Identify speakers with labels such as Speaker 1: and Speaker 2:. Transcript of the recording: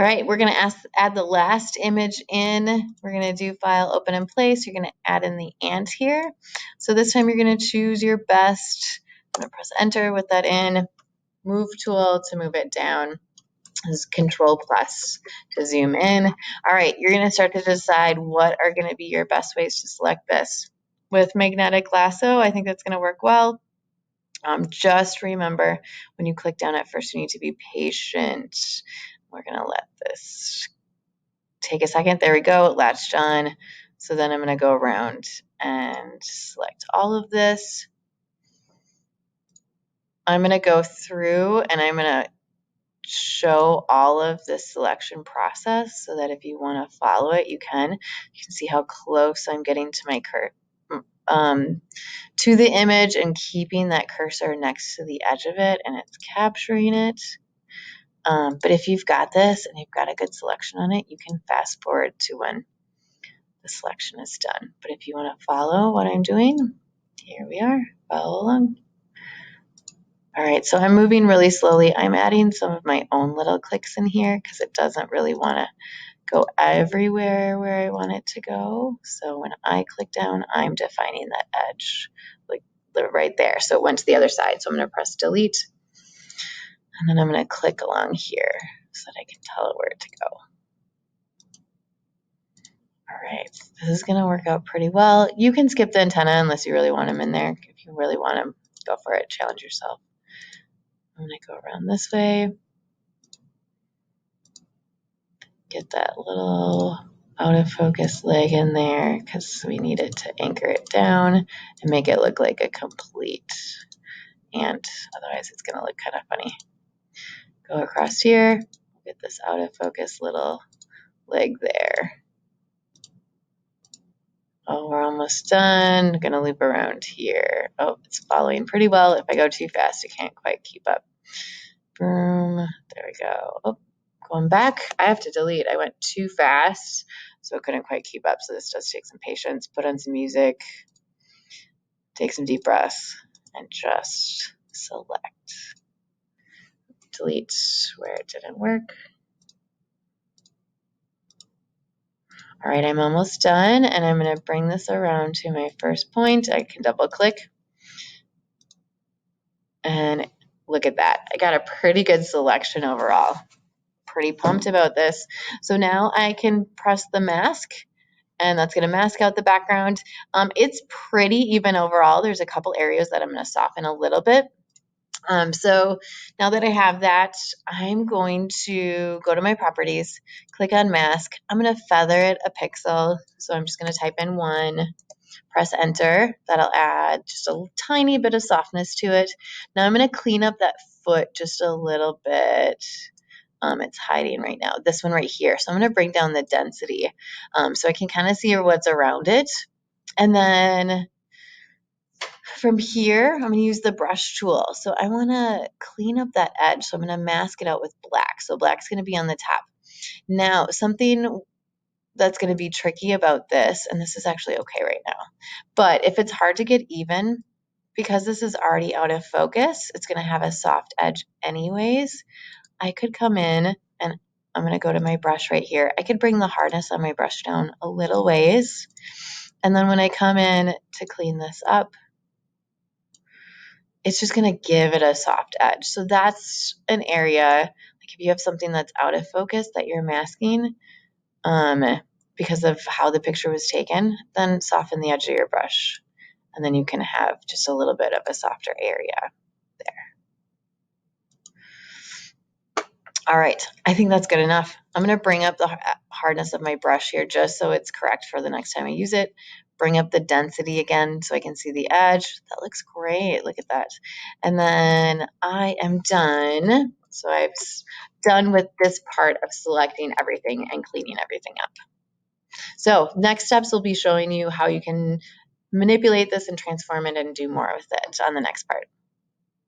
Speaker 1: All right, we're going to add the last image in. We're going to do File, Open in Place. You're going to add in the ant here. So this time you're going to choose your best. I'm going to press Enter with that in. Move tool to move it down. This is Control plus to zoom in. All right, you're going to start to decide what are going to be your best ways to select this. With magnetic lasso, I think that's going to work well. Just remember, when you click down at first, you need to be patient. We're going to let this take a second. There we go, it latched on. So then I'm going to go around and select all of this. I'm going to go through and I'm going to show all of the selection process so that if you want to follow it, you can. You can see how close I'm getting to my to the image and keeping that cursor next to the edge of it, and it's capturing it. But if you've got this and you've got a good selection on it, you can fast forward to when the selection is done. But if you want to follow what I'm doing, here we are, follow along. All right, so I'm moving really slowly. I'm adding some of my own little clicks in here because it doesn't really want to go everywhere where I want it to go. So when I click down, I'm defining that edge, like right there. So it went to the other side. So I'm going to press delete. And then I'm going to click along here so that I can tell it where to go. All right, this is going to work out pretty well. You can skip the antenna unless you really want them in there. If you really want them, go for it. Challenge yourself. I'm going to go around this way. Get that little out of focus leg in there because we need it to anchor it down and make it look like a complete ant. Otherwise, it's going to look kind of funny. Go across here. Get this out of focus little leg there. Oh, we're almost done. Gonna loop around here. Oh, it's following pretty well. If I go too fast, it can't quite keep up. Boom. There we go. Oh, going back. I have to delete. I went too fast, so it couldn't quite keep up. So this does take some patience. Put on some music. Take some deep breaths and just select. Delete where it didn't work. All right, I'm almost done, and I'm going to bring this around to my first point. I can double click, and look at that. I got a pretty good selection overall. Pretty pumped about this. So now I can press the mask, and that's going to mask out the background. It's pretty even overall. There's a couple areas that I'm going to soften a little bit. So now that I have that, I'm going to go to my properties, click on mask. I'm going to feather it a pixel. So I'm just going to type in 1, press enter. That'll add just a tiny bit of softness to it. Now I'm going to clean up that foot just a little bit. It's hiding right now, this one right here. So I'm going to bring down the density so I can kind of see what's around it. And then from here, I'm going to use the brush tool. So I want to clean up that edge. So I'm going to mask it out with black. So black's going to be on the top. Now, something that's going to be tricky about this, and this is actually okay right now, but if it's hard to get even, because this is already out of focus, it's going to have a soft edge anyways. I could come in and I'm going to go to my brush right here. I could bring the hardness on my brush down a little ways. And then when I come in to clean this up, it's just going to give it a soft edge. So that's an area, like if you have something that's out of focus that you're masking because of how the picture was taken, then soften the edge of your brush. And then you can have just a little bit of a softer area there. All right, I think that's good enough. I'm going to bring up the hardness of my brush here just so it's correct for the next time I use it. Bring up the density again so I can see the edge. That looks great. Look at that. And then I am done. So I've done with this part of selecting everything and cleaning everything up. So next steps will be showing you how you can manipulate this and transform it and do more with it on the next part.